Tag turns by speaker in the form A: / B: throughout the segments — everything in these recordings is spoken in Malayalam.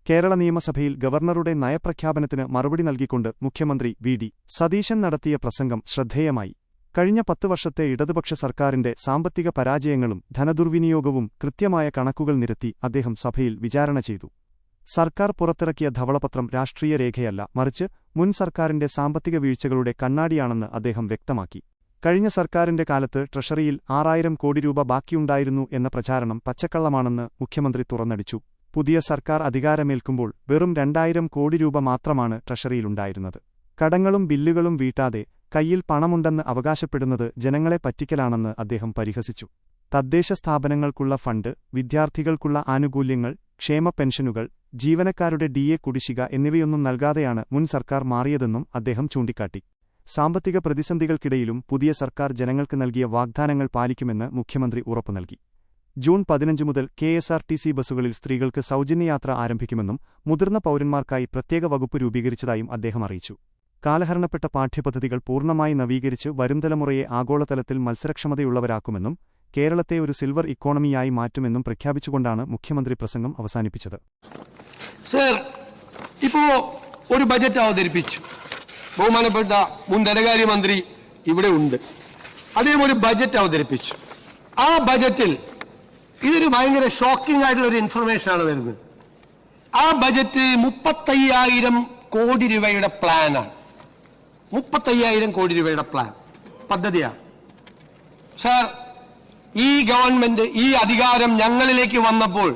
A: കേരള നിയമസഭയിൽ ഗവർണറുടെ നയപ്രഖ്യാപനത്തിന് മറുപടി നൽകിക്കൊണ്ട് മുഖ്യമന്ത്രി വി.ഡി. സതീശൻ നടത്തിയ പ്രസംഗം ശ്രദ്ധേയമായി. കഴിഞ്ഞ 10 വർഷത്തെ ഇടതുപക്ഷ സർക്കാരിന്റെ സാമ്പത്തിക പരാജയങ്ങളും ധനദുർവിനിയോഗവും കൃത്യമായ കണക്കുകൾ നിരത്തി അദ്ദേഹം സഭയിൽ വിചാരണ ചെയ്തു. സർക്കാർ പുറത്തിറക്കിയ ധവളപത്രം രാഷ്ട്രീയ രേഖയല്ല, മറിച്ച് മുൻ സർക്കാരിന്റെ സാമ്പത്തിക വീഴ്ചകളുടെ കണ്ണാടിയാണെന്ന് അദ്ദേഹം വ്യക്തമാക്കി. കഴിഞ്ഞ സർക്കാരിന്റെ കാലത്ത് ട്രഷറിയിൽ 6000 കോടി രൂപ ബാക്കിയുണ്ടായിരുന്നു എന്ന പ്രചാരണം പച്ചക്കള്ളമാണെന്ന് മുഖ്യമന്ത്രി തുറന്നടിച്ചു. പുതിയ സർക്കാർ അധികാരമേൽക്കുമ്പോൾ വെറും 2000 കോടി രൂപ മാത്രമാണ് ട്രഷറിയിലുണ്ടായിരുന്നത്. കടങ്ങളും ബില്ലുകളും വീട്ടാതെ കയ്യിൽ പണമുണ്ടെന്ന് അവകാശപ്പെടുന്നത് ജനങ്ങളെ പറ്റിക്കലാണെന്ന് അദ്ദേഹം പരിഹസിച്ചു. തദ്ദേശ സ്ഥാപനങ്ങൾക്കുള്ള ഫണ്ട്, വിദ്യാർത്ഥികൾക്കുള്ള ആനുകൂല്യങ്ങൾ, ക്ഷേമ പെൻഷനുകൾ, ജീവനക്കാരുടെ DA കുടിശ്ശിക എന്നിവയൊന്നും നൽകാതെയാണ് മുൻ സർക്കാർ മാറിയതെന്നും അദ്ദേഹം ചൂണ്ടിക്കാട്ടി. സാമ്പത്തിക പ്രതിസന്ധികൾക്കിടയിലും പുതിയ സർക്കാർ ജനങ്ങൾക്ക് നൽകിയ വാഗ്ദാനങ്ങൾ പാലിക്കുമെന്ന് മുഖ്യമന്ത്രി ഉറപ്പു നൽകി. ജൂൺ 15 മുതൽ KSRTC ബസ്സുകളിൽ സ്ത്രീകൾക്ക് സൗജന്യയാത്ര ആരംഭിക്കുമെന്നും മുതിർന്ന പൗരന്മാർക്കായി പ്രത്യേക വകുപ്പ് രൂപീകരിച്ചതായും അദ്ദേഹം അറിയിച്ചു. കാലഹരണപ്പെട്ട പാഠ്യപദ്ധതികൾ പൂർണ്ണമായി നവീകരിച്ച് വരുംതലമുറയെ ആഗോളതലത്തിൽ മത്സരക്ഷമതയുള്ളവരാക്കുമെന്നും കേരളത്തെ ഒരു സിൽവർ ഇക്കോണമിയായി മാറ്റുമെന്നും പ്രഖ്യാപിച്ചുകൊണ്ടാണ് മുഖ്യമന്ത്രി പ്രസംഗം അവസാനിപ്പിച്ചത്.
B: സർ, ഇപ്പോ ഒരു ബജറ്റ് അവതരിപ്പിച്ചു. ബഹുമാനപ്പെട്ട മുൻ ധനകാര്യമന്ത്രി ഇവിടെ ഉണ്ട്. അദ്ദേഹം ഒരു ബജറ്റ് അവതരിപ്പിച്ചു. ആ ബജറ്റിൽ ഇതൊരു ഭയങ്കര ഷോക്കിംഗ് ആയിട്ടുള്ള ഒരു ഇൻഫർമേഷൻ ആണ് വരുന്നത്. ആ ബജറ്റ് 35,000 കോടി രൂപയുടെ പ്ലാനാണ്. 35,000 കോടി രൂപയുടെ പ്ലാൻ പദ്ധതിയാണ്. സാർ, ഈ ഗവൺമെന്റ് ഈ അധികാരം ഞങ്ങളിലേക്ക് വന്നപ്പോൾ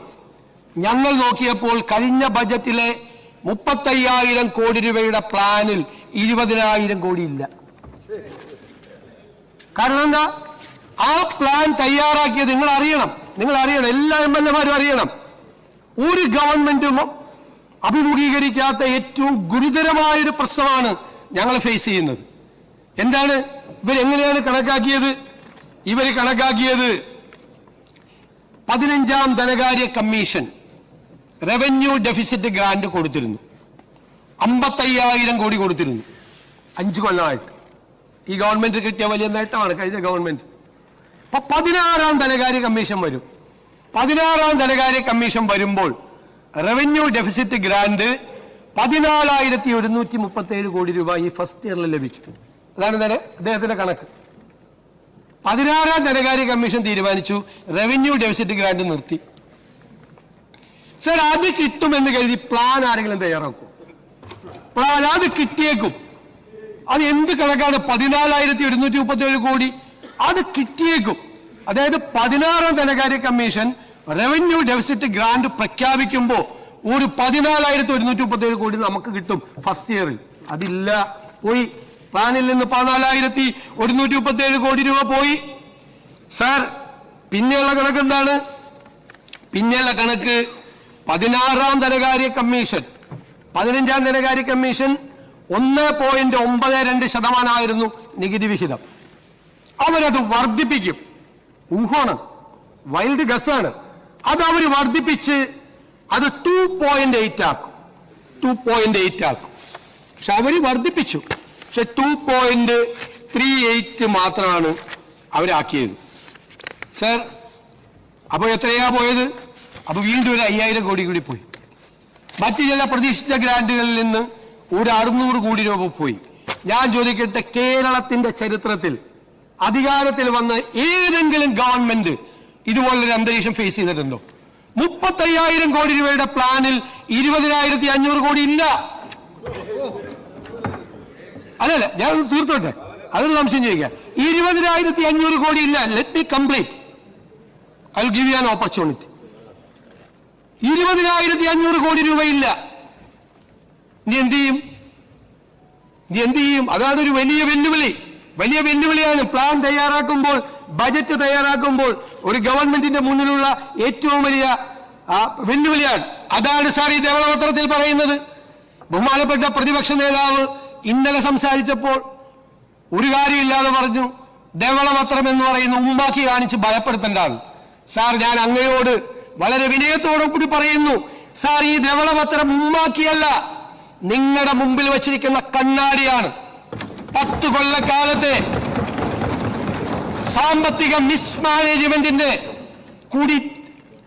B: ഞങ്ങൾ നോക്കിയപ്പോൾ കഴിഞ്ഞ ബജറ്റിലെ 35,000 കോടി രൂപയുടെ പ്ലാനിൽ 20,000 കോടി ഇല്ല. കാരണം എന്താ? ആ പ്ലാൻ തയ്യാറാക്കിയത് നിങ്ങൾ അറിയണം, എല്ലാ MLA-മാരും അറിയണം. ഒരു ഗവൺമെന്റും അഭിമുഖീകരിക്കാത്ത ഏറ്റവും ഗുരുതരമായൊരു പ്രശ്നമാണ് ഞങ്ങൾ ഫേസ് ചെയ്യുന്നത്. എന്താണ്? ഇവരെങ്ങനെയാണ് കണക്കാക്കിയത്? ഇവർ കണക്കാക്കിയത് 15ാം ധനകാര്യ കമ്മീഷൻ റവന്യൂ ഡെഫിസിറ്റ് ഗ്രാന്റ് കൊടുത്തിരുന്നു. 55,000 കോടി കൊടുത്തിരുന്നു 5 കൊല്ലമായിട്ട്. ഈ ഗവൺമെന്റ് കിട്ടിയ വലിയ നേട്ടമാണ് കഴിഞ്ഞ ഗവൺമെന്റ്. അപ്പൊ 16ാം ധനകാര്യ കമ്മീഷൻ വരും. 16ാം ധനകാര്യ കമ്മീഷൻ വരുമ്പോൾ റവന്യൂ ഡെഫിസിറ്റ് ഗ്രാന്റ് 14,137 കോടി രൂപ ഈ ഫസ്റ്റ് ഇയറിൽ ലഭിക്കും. അതാണ് അദ്ദേഹത്തിന്റെ കണക്ക്. 16ാം ധനകാര്യ കമ്മീഷൻ തീരുമാനിച്ചു റവന്യൂ ഡെഫിസിറ്റ് ഗ്രാന്റ് നിർത്തി. സർ, അത് കിട്ടുമെന്ന് കരുതി പ്ലാൻ ആരെങ്കിലും തയ്യാറാക്കും? പ്ലാൻ അത് കിട്ടിയേക്കും. അത് എന്ത് കണക്കാണ്? 14,137 കോടി അത് കിട്ടിയേക്കും. അതായത് 16ാം ധനകാര്യ കമ്മീഷൻ റവന്യൂ ഡെഫിസിറ്റ് ഗ്രാന്റ് പ്രഖ്യാപിക്കുമ്പോൾ ഒരു 14,137 കോടി നമുക്ക് കിട്ടും ഫസ്റ്റ് ഇയറിൽ. അതില്ല, പോയി. പ്ലാനിൽ നിന്ന് 14,137 കോടി രൂപ പോയി. സാർ, പിന്നെയുള്ള കണക്ക് എന്താണ്? പിന്നെയുള്ള കണക്ക് 16ാം ധനകാര്യ കമ്മീഷൻ 15ാം ധനകാര്യ കമ്മീഷൻ 1.92% നികുതി വിഹിതം. അവരത് വർദ്ധിപ്പിക്കും. ഊഹമാണ്, വൈൽഡ് ഗസ്സാണ്. അത് അവർ വർദ്ധിപ്പിച്ച് അത് 2.8 ആക്കും. 2.8 ആക്കും. പക്ഷെ അവർ വർദ്ധിപ്പിച്ചു. പക്ഷെ 2.38 മാത്രമാണ് അവരാക്കിയത്. സർ, അപ്പോൾ എത്രയാ പോയത്? അപ്പൊ വീണ്ടും ഒരു 5,000 കോടി കൂടി പോയി. മറ്റു ചില പ്രതീക്ഷിച്ച ഗ്രാന്റുകളിൽ നിന്ന് ഒരു 600 കോടി രൂപ പോയി. ഞാൻ ചോദിക്കട്ടെ, കേരളത്തിന്റെ ചരിത്രത്തിൽ അധികാരത്തിൽ വന്ന ഏതെങ്കിലും ഗവൺമെന്റ് ഇതുപോലൊരു അന്തരീക്ഷം ഫേസ് ചെയ്തിട്ടുണ്ടോ? 35,000 കോടി രൂപയുടെ പ്ലാനിൽ 20,500 കോടി ഇല്ല. അല്ലല്ല, ഞാൻ തീർത്തോട്ടെ, അതൊരു സംശയം ചോദിക്കാം. 20,500 കോടി ഇല്ല. Let me complete. I will give you an opportunity. 20,500 കോടി രൂപ ഇല്ല. നീ എന്ത് ചെയ്യും? അതാണ് ഒരു വലിയ വെല്ലുവിളിയാണ്. പ്ലാൻ തയ്യാറാക്കുമ്പോൾ, ബജറ്റ് തയ്യാറാക്കുമ്പോൾ ഒരു ഗവൺമെന്റിന്റെ മുന്നിലുള്ള ഏറ്റവും വലിയ വെല്ലുവിളിയാണ്. അതാണ് സാർ ഈ ധവളപത്രത്തിൽ പറയുന്നത്. ബഹുമാനപ്പെട്ട പ്രതിപക്ഷ നേതാവ് ഇന്നലെ സംസാരിച്ചപ്പോൾ ഒരു കാര്യമില്ലാതെ പറഞ്ഞു ധവളപത്രം എന്ന് പറയുന്ന ഉമ്മാക്കി കാണിച്ച് ഭയപ്പെടുത്തേണ്ടതാണ്. സാർ, ഞാൻ അങ്ങയോട് വളരെ വിനയത്തോടു കൂടി പറയുന്നു, സാർ, ഈ ധവളപത്രം ഉമ്മാക്കിയല്ല, നിങ്ങളുടെ മുമ്പിൽ വച്ചിരിക്കുന്ന കണ്ണാടിയാണ്. 10 കൊല്ലക്കാലത്തെ സാമ്പത്തിക മിസ്മാനേജ്മെന്റിന്റെ കൂടി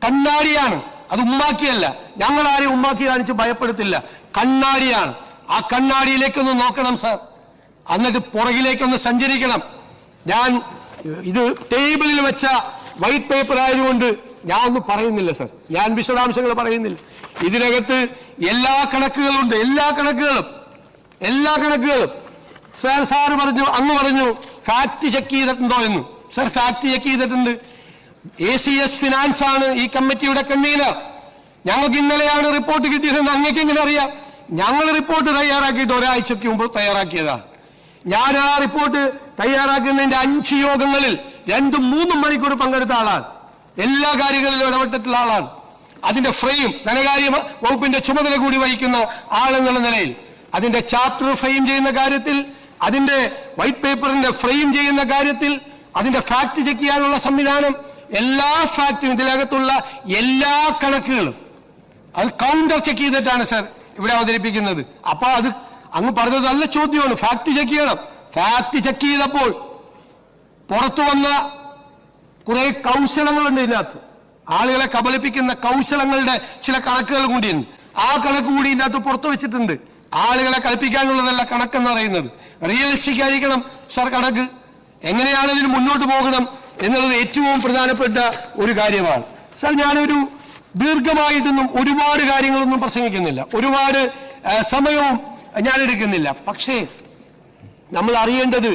B: കണ്ണാടിയാണ്. അത് ഉമ്മാക്കിയല്ല. ഞങ്ങൾ ആരെയും ഉമ്മാക്കി കാണിച്ച് ഭയപ്പെടുത്തില്ല. കണ്ണാടിയാണ്. ആ കണ്ണാടിയിലേക്കൊന്ന് നോക്കണം സാർ, എന്നിട്ട് പുറകിലേക്കൊന്ന് സഞ്ചരിക്കണം. ഞാൻ ഇത് ടേബിളിൽ വെച്ച വൈറ്റ് പേപ്പർ ആയതുകൊണ്ട് ഞാൻ ഒന്നും പറയുന്നില്ല സാർ, ഞാൻ വിശദാംശങ്ങൾ പറയുന്നില്ല. ഇതിനകത്ത് എല്ലാ കണക്കുകളുണ്ട്, എല്ലാ കണക്കുകളും സാറ് പറഞ്ഞു, അങ്ങ് പറഞ്ഞു ഫാക്ട് ചെക്ക് ചെയ്തിട്ടുണ്ടോ എന്ന്. സാർ ഫാക്ട് ചെക്ക് ചെയ്തിട്ടുണ്ട്. ACS ഫിനാൻസ് ആണ് ഈ കമ്മിറ്റിയുടെ കൺവീനർ. ഞങ്ങൾക്ക് ഇന്നലെയാണ് റിപ്പോർട്ട് കിട്ടിയതെന്ന് അങ്ങേക്ക് എങ്ങനെ അറിയാം? ഞങ്ങൾ റിപ്പോർട്ട് തയ്യാറാക്കിയിട്ട് ഒരാഴ്ചയ്ക്ക് മുമ്പ് തയ്യാറാക്കിയതാണ്. ഞാൻ ആ റിപ്പോർട്ട് തയ്യാറാക്കുന്നതിന്റെ 5 യോഗങ്ങളിൽ 2-3 മണിക്കൂർ പങ്കെടുത്ത ആളാണ്. എല്ലാ കാര്യങ്ങളിലും ഇടപെട്ടിട്ടുള്ള ആളാണ്. അതിന്റെ ഫ്രെയിം, ധനകാര്യ വകുപ്പിന്റെ ചുമതല കൂടി വഹിക്കുന്ന ആളെന്നുള്ള നിലയിൽ അതിന്റെ ചാപ്റ്റർ ഫ്രെയിം ചെയ്യുന്ന കാര്യത്തിൽ, അതിന്റെ വൈറ്റ് പേപ്പറിന്റെ ഫ്രെയിം ചെയ്യുന്ന കാര്യത്തിൽ, അതിന്റെ ഫാക്ട് ചെക്ക് ചെയ്യാനുള്ള സംവിധാനം, എല്ലാ ഫാക്ടും ഇതിനകത്തുള്ള എല്ലാ കണക്കുകളും അത് കൗണ്ടർ ചെക്ക് ചെയ്തിട്ടാണ് സാർ ഇവിടെ അവതരിപ്പിക്കുന്നത്. അപ്പൊ അത് അങ്ങ് പറഞ്ഞത് നല്ല ചോദ്യമാണ്. ഫാക്ട് ചെക്ക് ചെയ്യണം. ഫാക്ട് ചെക്ക് ചെയ്തപ്പോൾ പുറത്തു വന്ന കുറെ കൗശലങ്ങളുണ്ട് ഇതിനകത്ത്. ആളുകളെ കബളിപ്പിക്കുന്ന കൗശലങ്ങളുടെ ചില കണക്കുകൾ കൂടിയുണ്ട്. ആ കണക്ക് കൂടി ഇതിനകത്ത് പുറത്തു വെച്ചിട്ടുണ്ട്. ആളുകളെ കളിപ്പിക്കാനുള്ളതല്ല കണക്കെന്ന് പറയുന്നത്. റിയലിസ്റ്റിക് ആയിരിക്കണം സാർ കണക്ക്. എങ്ങനെയാണ് ഇതിന് മുന്നോട്ട് പോകണം എന്നുള്ളത് ഏറ്റവും പ്രധാനപ്പെട്ട ഒരു കാര്യമാണ് സാർ. ഞാനൊരു ദീർഘമായിട്ടൊന്നും ഒരുപാട് കാര്യങ്ങളൊന്നും പ്രസംഗിക്കുന്നില്ല, ഒരുപാട് സമയവും ഞാൻ എടുക്കുന്നില്ല. പക്ഷേ നമ്മൾ അറിയേണ്ടത്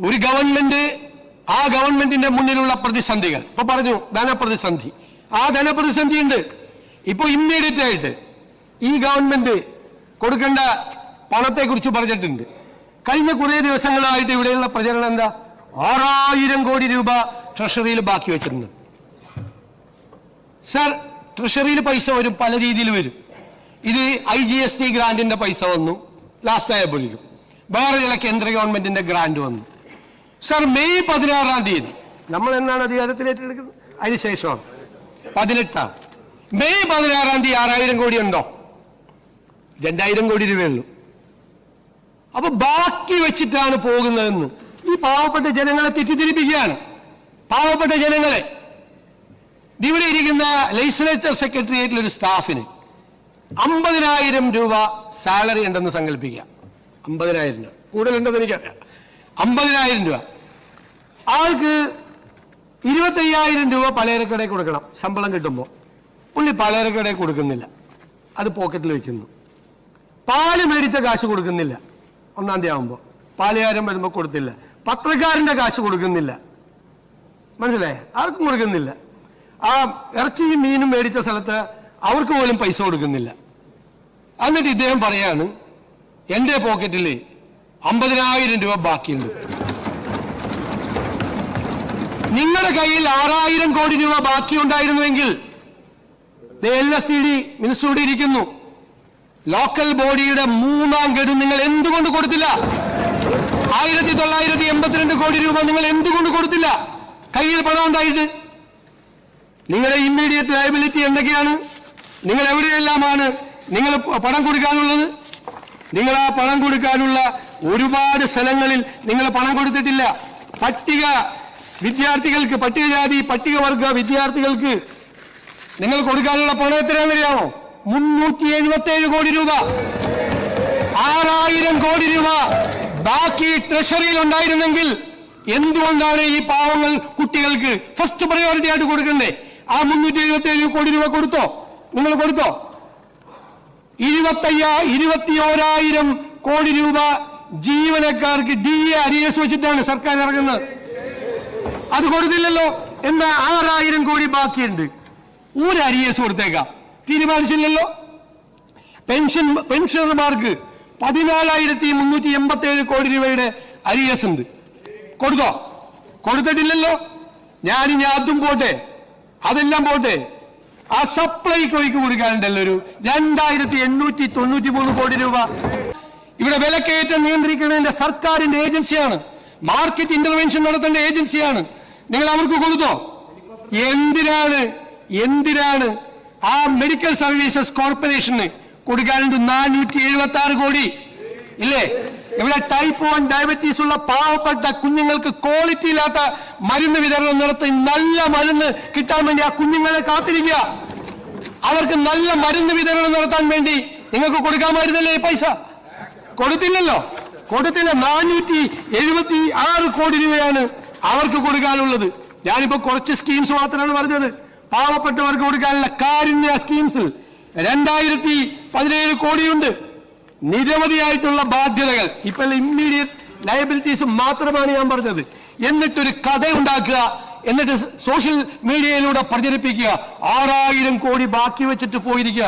B: ഒരു ഗവൺമെന്റ്, ആ ഗവൺമെന്റിന്റെ മുന്നിലുള്ള പ്രതിസന്ധികൾ. ഇപ്പൊ പറഞ്ഞു ധനപ്രതിസന്ധി. ആ ധനപ്രതിസന്ധി ഉണ്ട്. ഇപ്പൊ ഇമ്മീഡിയറ്റ് ആയിട്ട് ഈ ഗവൺമെന്റ് കൊടുക്കേണ്ട പണത്തെ കുറിച്ച് പറഞ്ഞിട്ടുണ്ട്. കഴിഞ്ഞ കുറെ ദിവസങ്ങളായിട്ട് ഇവിടെയുള്ള പ്രചരണം എന്താ? 6000 കോടി രൂപ ട്രഷറിയിൽ ബാക്കി വെച്ചിട്ടുണ്ട്. സാർ ട്രഷറിയിൽ പൈസ വരും, പല രീതിയിൽ വരും. ഇത് IGST ഗ്രാന്റിന്റെ പൈസ വന്നു ലാസ്റ്റ് ആയപ്പോഴേക്കും. വേറെ ചില കേന്ദ്ര ഗവൺമെന്റിന്റെ ഗ്രാന്റ് വന്നു. സാർ മെയ് 16-ാം തീയതി നമ്മൾ എന്നാണ് അധികാരത്തിലേറ്റെടുക്കുന്നത്? അതിനുശേഷമാണ് 18-ാണ്. മെയ് 16-ാം തീയതി 6000 കോടി ഉണ്ടോ? 2000 കോടി രൂപയുള്ളൂ. അപ്പൊ ബാക്കി വെച്ചിട്ടാണ് പോകുന്നതെന്ന് ഈ പാവപ്പെട്ട ജനങ്ങളെ തെറ്റിദ്ധരിപ്പിക്കുകയാണ്. പാവപ്പെട്ട ജനങ്ങളെ. ഇവിടെ ഇരിക്കുന്ന ലെജിസ്ലേച്ചർ സെക്രട്ടേറിയറ്റിൽ ഒരു സ്റ്റാഫിന് 50,000 രൂപ സാലറി ഉണ്ടെന്ന് സങ്കല്പിക്കുക. 50,000 രൂപ കൂടുതലുണ്ടെന്ന് എനിക്കറിയാം. 50,000 രൂപ. ആൾക്ക് 25,000 രൂപ പലചരക്കടയിൽ കൊടുക്കണം ശമ്പളം കിട്ടുമ്പോൾ. പുള്ളി പലചരക്കടയിൽ കൊടുക്കുന്നില്ല, അത് പോക്കറ്റിൽ വെക്കുന്നു. പാല് മേടിച്ച കാശ് കൊടുക്കുന്നില്ല. 1-ാം തീയതി ആകുമ്പോൾ പാലുകാരൻ വരുമ്പോൾ കൊടുത്തില്ല. പത്രക്കാരന്റെ കാശ് കൊടുക്കുന്നില്ല. മനസ്സിലായേ? ആർക്കും കൊടുക്കുന്നില്ല. ആ ഇറച്ചിയും മീനും മേടിച്ച സ്ഥലത്ത് അവർക്ക് പോലും പൈസ കൊടുക്കുന്നില്ല. എന്നിട്ട് ഇദ്ദേഹം പറയാണ് എന്റെ പോക്കറ്റിൽ 50,000 രൂപ ബാക്കിയുണ്ട്. നിങ്ങളുടെ കയ്യിൽ 6,000 കോടി രൂപ ബാക്കി ഉണ്ടായിരുന്നുവെങ്കിൽ LSCD മിനിസ്റ്ററോട് ഇരിക്കുന്നു. ലോക്കൽ ബോഡിയുടെ 3-ാം ഗഡു നിങ്ങൾ എന്തുകൊണ്ട് കൊടുത്തില്ല? 1982 കോടി രൂപ നിങ്ങൾ എന്തുകൊണ്ട് കൊടുത്തില്ല? കയ്യിൽ പണം ഉണ്ടായിട്ട്. നിങ്ങളുടെ ഇമ്മീഡിയറ്റ് ലയബിലിറ്റി എന്തൊക്കെയാണ്? നിങ്ങൾ എവിടെയെല്ലാമാണ് നിങ്ങൾ പണം കൊടുക്കാനുള്ളത്? നിങ്ങൾ ആ പണം കൊടുക്കാനുള്ള ഒരുപാട് സ്ഥലങ്ങളിൽ നിങ്ങൾ പണം കൊടുത്തിട്ടില്ല. പട്ടിക വിദ്യാർത്ഥികൾക്ക്, പട്ടികജാതി പട്ടികവർഗ വിദ്യാർത്ഥികൾക്ക് നിങ്ങൾ കൊടുക്കാനുള്ള പണം എത്രയാണെന്നറിയാമോ? 377 കോടി രൂപ. 6,000 കോടി രൂപ ബാക്കി ട്രഷറിയിൽ ഉണ്ടായിരുന്നെങ്കിൽ എന്തുകൊണ്ടാണ് ഈ പാവങ്ങൾ കുട്ടികൾക്ക് ഫസ്റ്റ് പ്രയോറിറ്റി ആയിട്ട് കൊടുക്കണ്ടേ? ആ 377 കോടി രൂപ കൊടുത്തോ? നിങ്ങൾ കൊടുത്തോ? 21,000 കോടി രൂപ ജീവനക്കാർക്ക് DA അരിയസ് വെച്ചിട്ടാണ് സർക്കാർ ഇറങ്ങുന്നത്. അത് കൊടുത്തില്ലല്ലോ. എന്നാൽ 6,000 കോടി ബാക്കിയുണ്ട്. ഒരു അരിയസ് കൊടുത്തേക്കാം. തീരുമാനിച്ചില്ലല്ലോ. പെൻഷനർമാർക്ക് 14,387 കോടി രൂപയുടെ അരിയസ് ഉണ്ട്. കൊടുത്തോ? കൊടുത്തിട്ടില്ലല്ലോ. ഞാനിനി അതും പോട്ടെ, അതെല്ലാം പോട്ടെ. ആ സപ്ലൈകോയ്ക്ക് കൊടുക്കാനുണ്ടല്ലോ ഒരു 2,893 കോടി രൂപ. ഇവിടെ വിലക്കയറ്റം നിയന്ത്രിക്കുന്നതിന്റെ സർക്കാരിന്റെ ഏജൻസിയാണ്, മാർക്കറ്റ് ഇന്റർവെൻഷൻ നടത്തേണ്ട ഏജൻസിയാണ്. നിങ്ങൾ അവർക്ക് കൊടുത്തോ? എന്തിനാണ് ആ മെഡിക്കൽ സർവീസസ് കോർപ്പറേഷന് കൊടുക്കാനുണ്ട് 476 കോടി ഇല്ലേ? ഇവിടെ ടൈപ്പ് 1 ഡയബറ്റീസ് ഉള്ള പാവപ്പെട്ട കുഞ്ഞുങ്ങൾക്ക് ക്വാളിറ്റി ഇല്ലാത്ത മരുന്ന് വിതരണം നടത്തി നല്ല മരുന്ന് കിട്ടാൻ വേണ്ടി ആ കുഞ്ഞുങ്ങളെ കാത്തിരിക്കുക. അവർക്ക് നല്ല മരുന്ന് വിതരണം നടത്താൻ വേണ്ടി നിങ്ങൾക്ക് കൊടുക്കാമായിരുന്നല്ലേ ഈ പൈസ? കൊടുത്തില്ലല്ലോ, കൊടുത്തില്ല. 476 കോടി രൂപയാണ് അവർക്ക് കൊടുക്കാനുള്ളത്. ഞാനിപ്പോ കുറച്ച് സ്കീംസ് മാത്രമാണ് പറഞ്ഞത്. പാവപ്പെട്ടവർക്ക് കൊടുക്കാനുള്ള കാരുണ്യ സ്കീംസിൽ 2017 കോടിയുണ്ട്. നിരവധിയായിട്ടുള്ള ബാധ്യതകൾ. ഇപ്പൊ ഇമ്മീഡിയറ്റ് ലയബിലിറ്റീസ് മാത്രമാണ് ഞാൻ പറഞ്ഞത്. എന്നിട്ടൊരു കഥ ഉണ്ടാക്കുക, എന്നിട്ട് സോഷ്യൽ മീഡിയയിലൂടെ പ്രചരിപ്പിക്കുക. 6000 കോടി ബാക്കി വെച്ചിട്ട് പോയിരിക്കുക.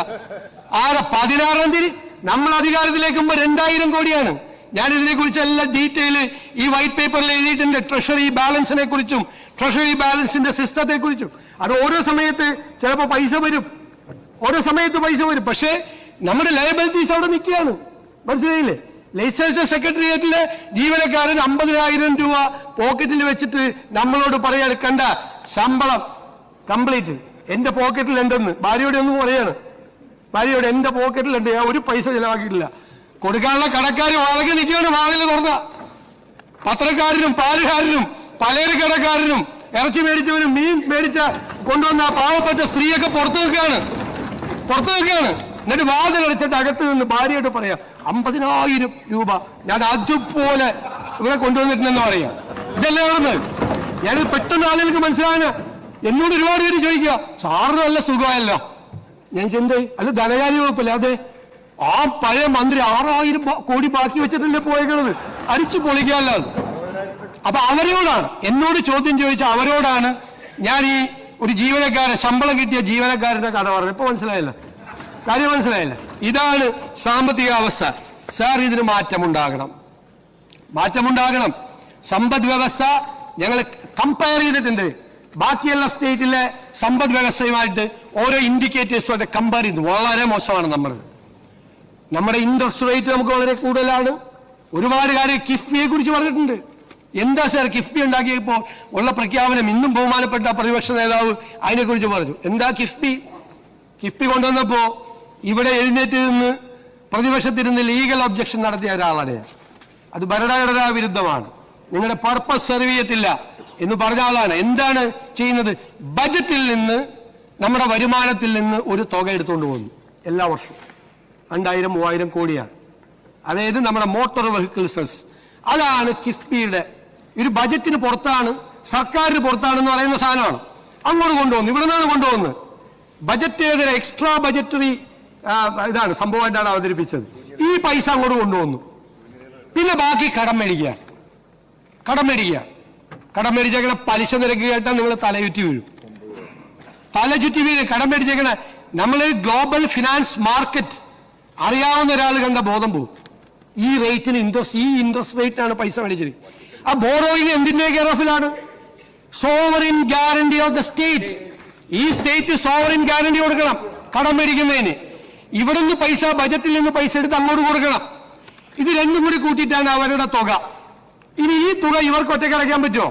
B: 16-ാം തീയതി നമ്മൾ അധികാരത്തിലേക്ക് 2000 കോടിയാണ്. ഞാൻ ഇതിനെ കുറിച്ച് എല്ലാ ഡീറ്റെയിൽ ഈ വൈറ്റ് പേപ്പറിൽ എഴുതിയിട്ടുണ്ട്. ട്രഷറി ബാലൻസിനെ കുറിച്ചും ട്രഷറി ബാലൻസിന്റെ സിസ്റ്റത്തെ കുറിച്ചും. അത് ഓരോ സമയത്ത് ചിലപ്പോൾ പൈസ വരും, ഓരോ സമയത്ത് പൈസ വരും. പക്ഷേ നമ്മുടെ ലയബിലിറ്റീസ് അവിടെ നിൽക്കുകയാണ്. മനസ്സിലായില്ലേ? ലെജിസ്ലേച്ചർ സെക്രട്ടേറിയറ്റിലെ ജീവനക്കാരൻ 50,000 രൂപ പോക്കറ്റിൽ വെച്ചിട്ട് നമ്മളോട് പറയാണ്, കണ്ട ശമ്പളം കംപ്ലീറ്റ് എന്റെ പോക്കറ്റിലുണ്ടെന്ന്. ഭാര്യയോടെ ഒന്നും പറയാണ്, ഭാര്യയോട് എന്റെ പോക്കറ്റിലുണ്ട്, ഞാൻ ഒരു പൈസ ചിലവാക്കിയിട്ടില്ല. കൊടുക്കാനുള്ള കടക്കാർ വാഴകി നിൽക്കുകയാണ്. വാഴയിൽ തുറന്ന പത്രക്കാരനും പാലുകാരനും പലചരക്കടക്കാരനും ഇറച്ചി മേടിച്ചവരും മീൻ മേടിച്ച കൊണ്ടുവന്ന പാവപ്പെട്ട സ്ത്രീയൊക്കെ പുറത്തു നിൽക്കുകയാണ്. എന്നിട്ട് വാതിലടച്ചിട്ട് അകത്ത് നിന്ന് ഭാര്യയോട് പറയാം, 50,000 രൂപ ഞാൻ അതുപോലെ ഇവിടെ കൊണ്ടുവന്നിട്ടുണ്ടെന്ന് പറയാം. ഇതല്ലേ നടന്നത്? ഞാനിത് പെട്ടെന്ന് ആളുകൾക്ക് മനസ്സിലാകാന് എന്നോട് ഒരുപാട് പേര് ചോദിക്കുക, സാറിന് നല്ല സുഖമായല്ലോ. ഞാൻ ചിന്തയായി, അല്ല ധനകാര്യ വകുപ്പല്ലേ? അതെ, ആ പഴയ മന്ത്രി 6000 കോടി ബാക്കി വെച്ചിട്ടല്ലേ പോയേക്കണത്, അടിച്ചു പൊളിക്കാമല്ലോ. അപ്പൊ അവരോടാണ് എന്നോട് ചോദ്യം ചോദിച്ച അവരോടാണ് ഞാൻ ഈ ഒരു ജീവനക്കാരൻ, ശമ്പളം കിട്ടിയ ജീവനക്കാരന്റെ കഥ പറഞ്ഞത്. ഇപ്പൊ മനസ്സിലായില്ല, കാര്യം മനസ്സിലായില്ല. ഇതാണ് സാമ്പത്തിക അവസ്ഥ. സാർ, ഇതിന് മാറ്റമുണ്ടാകണം. സമ്പദ് വ്യവസ്ഥ ഞങ്ങൾ കമ്പയർ ചെയ്തിട്ടുണ്ട്. ബാക്കിയുള്ള സ്റ്റേറ്റിലെ സമ്പദ് വ്യവസ്ഥയുമായിട്ട് ഓരോ ഇൻഡിക്കേറ്റേഴ്സുമായിട്ട് കമ്പയർ ചെയ്ത് വളരെ മോശമാണ് നമ്മുടെ ഇൻട്രസ്റ്റ് റേറ്റ് നമുക്ക് വളരെ കൂടുതലാണ്. ഒരുപാട് കാര്യം കിഫ്ബിയെ കുറിച്ച് പറഞ്ഞിട്ടുണ്ട്. എന്താ സാർ കിഫ്ബി ഉണ്ടാക്കിയപ്പോൾ ഉള്ള പ്രഖ്യാപനം? ഇന്നും ബഹുമാനപ്പെട്ട പ്രതിപക്ഷ നേതാവ് അതിനെക്കുറിച്ച് പറഞ്ഞു. എന്താ കിഫ്ബി കൊണ്ടുവന്നപ്പോ ഇവിടെ എഴുന്നേറ്റ് നിന്ന് പ്രതിപക്ഷത്തിരുന്ന് ലീഗൽ ഒബ്ജക്ഷൻ നടത്തിയ ഒരാളാണ്. അത് ഭരണഘടനാ വിരുദ്ധമാണ്, നിങ്ങളുടെ പർപ്പസ് സെർവ് ചെയ്യത്തില്ല എന്ന് പറഞ്ഞ ആളാണ്. എന്താണ് ചെയ്യുന്നത്? ബജറ്റിൽ നിന്ന്, നമ്മുടെ വരുമാനത്തിൽ നിന്ന് ഒരു തുക എടുത്തുകൊണ്ട് പോകുന്നു എല്ലാ വർഷവും. 2000-3000 കോടിയാണ്. അതായത് നമ്മുടെ മോട്ടോർ വെഹിക്കിൾ സെസ്. അതാണ് കിഫ്ബിയുടെ ഒരു ബജറ്റിന് പുറത്താണ്, സർക്കാരിന് പുറത്താണെന്ന് പറയുന്ന സാധനമാണ്. അങ്ങോട്ട് കൊണ്ടുവന്നു. ഇവിടെ നിന്നാണ് കൊണ്ടുവന്നത്. ബജറ്റേതര എക്സ്ട്രാ ബജറ്ററി ഇതാണ് സംഭവമായിട്ടാണ് അവതരിപ്പിച്ചത്. ഈ പൈസ അങ്ങോട്ട് കൊണ്ടുവന്നു. പിന്നെ ബാക്കി കടം മേടിക്കുക. കടം മേടിച്ചേക്കണ പലിശ നിരക്ക് കേട്ടാൽ നിങ്ങൾ തലചുറ്റി വീഴും. കടം മേടിച്ചേക്കണ നമ്മൾ ഗ്ലോബൽ ഫിനാൻസ് മാർക്കറ്റ് അറിയാവുന്ന ഒരാൾ കണ്ട ബോധം പോകും. ഈ റേറ്റിന് ഇൻട്രസ്റ്റ് റേറ്റാണ് പൈസ മേടിച്ചത്. ആ ബോറോയിങ് എന്തിന്റെ കെയർ ഓഫിലാണ്? Sovereign guarantee of the state. ഈ സ്റ്റേറ്റ് സോവറിൻ ഗ്യാരണ്ടി കൊടുക്കണം കടം മേടിക്കുന്നതിന്. ഇവിടുന്ന് പൈസ, ബജറ്റിൽ നിന്ന് പൈസ എടുത്ത് അങ്ങോട്ട് കൊടുക്കണം. ഇത് രണ്ടും കൂടി കൂട്ടിയിട്ടാണ് അവരുടെ തുക. ഇനി ഈ തുക ഇവർക്ക് ഒറ്റയ്ക്ക് അടയ്ക്കാൻ പറ്റുമോ?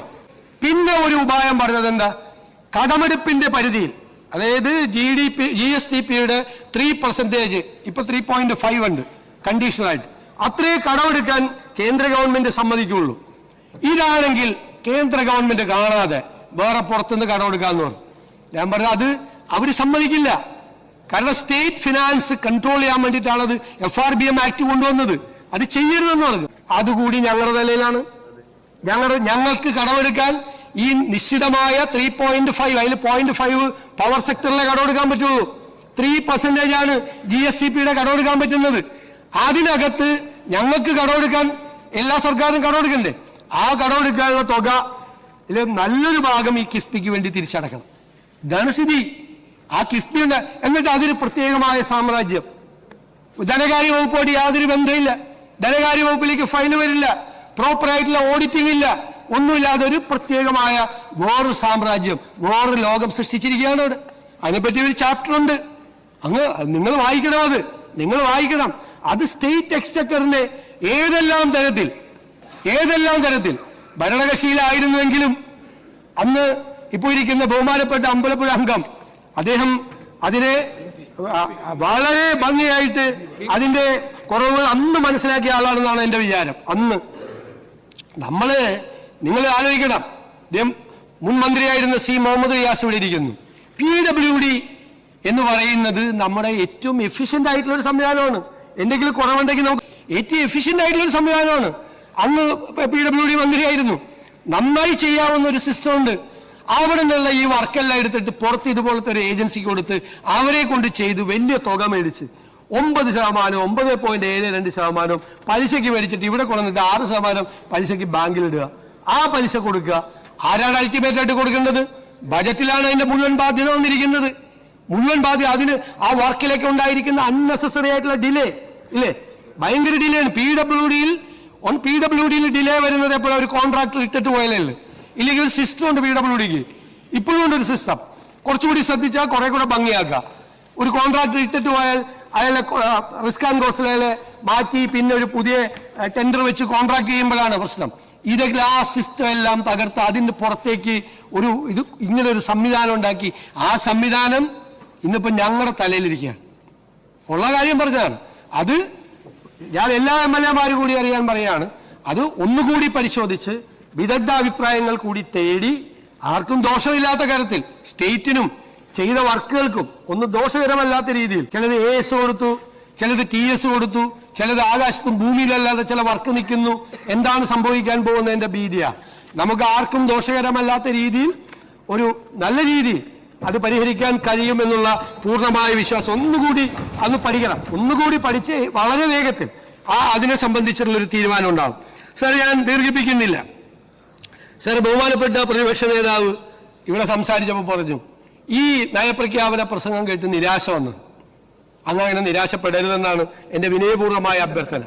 B: പിന്നെ ഒരു ഉപായം പറഞ്ഞത് എന്താ? കടമെടുപ്പിന്റെ പരിധിയിൽ, അതായത് GSDP-യുടെ 3% ഇപ്പൊ 3.5 ഉണ്ട് കണ്ടീഷണലായിട്ട്. അത്രേ കടമെടുക്കാൻ കേന്ദ്ര ഗവൺമെന്റ് സമ്മതിക്കുള്ളൂ. ഇതാണെങ്കിൽ കേന്ദ്ര ഗവൺമെന്റ് കാണാതെ വേറെ പുറത്തുനിന്ന് കടമെടുക്കാന്ന് പറഞ്ഞു. ഞാൻ പറഞ്ഞു അത് അവര് സമ്മതിക്കില്ല. കാരണം സ്റ്റേറ്റ് ഫിനാൻസ് കൺട്രോൾ ചെയ്യാൻ വേണ്ടിയിട്ടാണ് അത് FRBM ആക്ട് കൊണ്ടുവന്നത്. അത് ചെയ്യരുതെന്ന് പറഞ്ഞു. അതുകൂടി ഞങ്ങളുടെ നിലയിലാണ്. ഞങ്ങൾക്ക് കടമെടുക്കാൻ ഈ നിശ്ചിതമായ 3.5, അതിൽ 0.5 പവർ സെക്ടറിലെ കടമെടുക്കാൻ പറ്റുള്ളൂ. 3% ആണ് GSDP-യുടെ കടമെടുക്കാൻ പറ്റുന്നത്. അതിനകത്ത് ഞങ്ങൾക്ക് കടമെടുക്കാൻ എല്ലാ സർക്കാരും കടമെടുക്കണ്ടേ? ആ കടമെടുക്കാനുള്ള തുക നല്ലൊരു ഭാഗം ഈ കിഫ്ബിക്ക് വേണ്ടി തിരിച്ചടക്കണം. ഇതാണ് സ്ഥിതി. ആ കിഫ്ബി ഉണ്ട്. എന്നിട്ട് അതൊരു പ്രത്യേകമായ സാമ്രാജ്യം. ധനകാര്യ വകുപ്പോട് യാതൊരു ബന്ധമില്ല. ധനകാര്യ വകുപ്പിലേക്ക് ഫയൽ വരില്ല. പ്രോപ്പറായിട്ടുള്ള ഓഡിറ്റിംഗ് ഇല്ല. ഒന്നുമില്ലാതെ ഒരു പ്രത്യേകമായ വേറൊരു സാമ്രാജ്യം, വേറൊരു ലോകം സൃഷ്ടിച്ചിരിക്കുകയാണ് അവിടെ. അതിനെപ്പറ്റി ഒരു ചാപ്റ്റർ ഉണ്ട്. നിങ്ങൾ വായിക്കണം. അത് സ്റ്റേറ്റ് എക്സ്ചക്കറിന്റെ ഏതെല്ലാം തരത്തിൽ ഭരണകക്ഷിയിലായിരുന്നുവെങ്കിലും അന്ന് ഇപ്പോ ഇരിക്കുന്ന ബഹുമാനപ്പെട്ട അമ്പലപ്പുഴ അംഗം അദ്ദേഹം അതിനെ വളരെ ഭംഗിയായിട്ട് അതിന്റെ കുറവുകൾ അന്ന് മനസ്സിലാക്കിയ ആളാണെന്നാണ് എന്റെ വിചാരം. അന്ന് നിങ്ങൾ ആലോചിക്കണം, മുൻ മന്ത്രിയായിരുന്ന C. മുഹമ്മദ് റിയാസ് ഇവിടെ ഇരിക്കുന്നു. PWD എന്ന് പറയുന്നത് നമ്മുടെ ഏറ്റവും എഫിഷ്യന്റ് ആയിട്ടുള്ള ഒരു സംവിധാനമാണ്. എന്തെങ്കിലും കുറവുണ്ടെങ്കിൽ നമുക്ക് ഏറ്റവും എഫിഷ്യന്റ് ആയിട്ടുള്ള ഒരു സംവിധാനമാണ്. അന്ന് PWD മന്ത്രിയായിരുന്നു. നന്നായി ചെയ്യാവുന്ന ഒരു സിസ്റ്റം ഉണ്ട്. അവിടെ നിന്നുള്ള ഈ വർക്കെല്ലാം എടുത്തിട്ട് പുറത്ത് ഇതുപോലത്തെ ഒരു ഏജൻസിക്ക് കൊടുത്ത് അവരെ കൊണ്ട് ചെയ്തു വലിയ തുക മേടിച്ച് 9%, 9.72% പലിശയ്ക്ക് മേടിച്ചിട്ട് ഇവിടെ കൊണ്ടുവന്നിട്ട് 6% പലിശയ്ക്ക് ബാങ്കിലിടുക. ആ പലിശ കൊടുക്കുക. ആരാണ് അൾട്ടിമേറ്റ് ആയിട്ട് കൊടുക്കേണ്ടത്? ബജറ്റിലാണ് അതിന്റെ മുഴുവൻ ബാധ്യത വന്നിരിക്കുന്നത്. മുഴുവൻ ബാധ്യത അതിന് ആ വർക്കിലേക്ക് ഉണ്ടായിരിക്കുന്ന അൺനെസസറി ആയിട്ടുള്ള ഡിലേ ഇല്ലേ, ഭയങ്കര ഡിലേ ആണ്. PWD ഡിലേ വരുന്നത് എപ്പോഴും ഒരു കോൺട്രാക്ടർ ഇട്ടിട്ട് പോയാലേ ഇല്ലെങ്കിൽ ഒരു സിസ്റ്റം ഉണ്ട് PWDക്ക്. ഇപ്പോഴും ഉണ്ട് ഒരു സിസ്റ്റം. കുറച്ചുകൂടി ശ്രദ്ധിച്ചാൽ കുറെ കൂടെ ഭംഗിയാക്കുക. ഒരു കോൺട്രാക്ടർ ഇട്ടിട്ട് പോയാൽ അയാളെ റിസ്ക് ആൻഡ് കോസ്റ്റ് അയാളെ മാറ്റി പിന്നെ ഒരു പുതിയ ടെൻഡർ വെച്ച് കോൺട്രാക്ട് ചെയ്യുമ്പോഴാണ് പ്രശ്നം. ഇതെല്ലാം ആ സിസ്റ്റം എല്ലാം തകർത്ത് അതിന്റെ പുറത്തേക്ക് ഇങ്ങനെ ഒരു സംവിധാനം ഉണ്ടാക്കി. ആ സംവിധാനം ഇന്നിപ്പോ ഞങ്ങളുടെ തലയിലിരിക്കുകയാണ്. ഉള്ള കാര്യം പറഞ്ഞതാണ്. അത് ഞാൻ എല്ലാ MLA-മാരും കൂടി അറിയാൻ പറയാണ്. അത് ഒന്നുകൂടി പരിശോധിച്ച് വിദഗ്ധ അഭിപ്രായങ്ങൾ കൂടി തേടി ആർക്കും ദോഷമില്ലാത്ത കാര്യത്തിൽ സ്റ്റേറ്റിനും ചെയ്ത വർക്കുകൾക്കും ഒന്നും ദോഷകരമല്ലാത്ത രീതിയിൽ ചിലത് AS കൊടുത്തു, ചിലത് TS കൊടുത്തു, ചിലത് ആകാശത്തും ഭൂമിയിലല്ലാതെ ചില വർക്ക് നിൽക്കുന്നു. എന്താണ് സംഭവിക്കാൻ പോകുന്നതിന്റെ ഭീതിയാ. നമുക്ക് ആർക്കും ദോഷകരമല്ലാത്ത രീതിയിൽ ഒരു നല്ല രീതിയിൽ അത് പരിഹരിക്കാൻ കഴിയുമെന്നുള്ള പൂർണ്ണമായ വിശ്വാസം ഒന്നുകൂടി അന്ന് പഠിക്കണം. ഒന്നുകൂടി പഠിച്ച് വളരെ വേഗത്തിൽ അതിനെ സംബന്ധിച്ചുള്ള ഒരു തീരുമാനം ഉണ്ടാവും. സാർ, ഞാൻ ദീർഘിപ്പിക്കുന്നില്ല. സാർ, ബഹുമാനപ്പെട്ട പ്രതിപക്ഷ നേതാവ് ഇവിടെ സംസാരിച്ചപ്പോൾ പറഞ്ഞു ഈ നയപ്രഖ്യാപന പ്രസംഗം കേട്ട് നിരാശ വന്നു. അങ്ങനെ നിരാശപ്പെടരുതെന്നാണ് എൻ്റെ വിനയപൂർവ്വമായ അഭ്യർത്ഥന.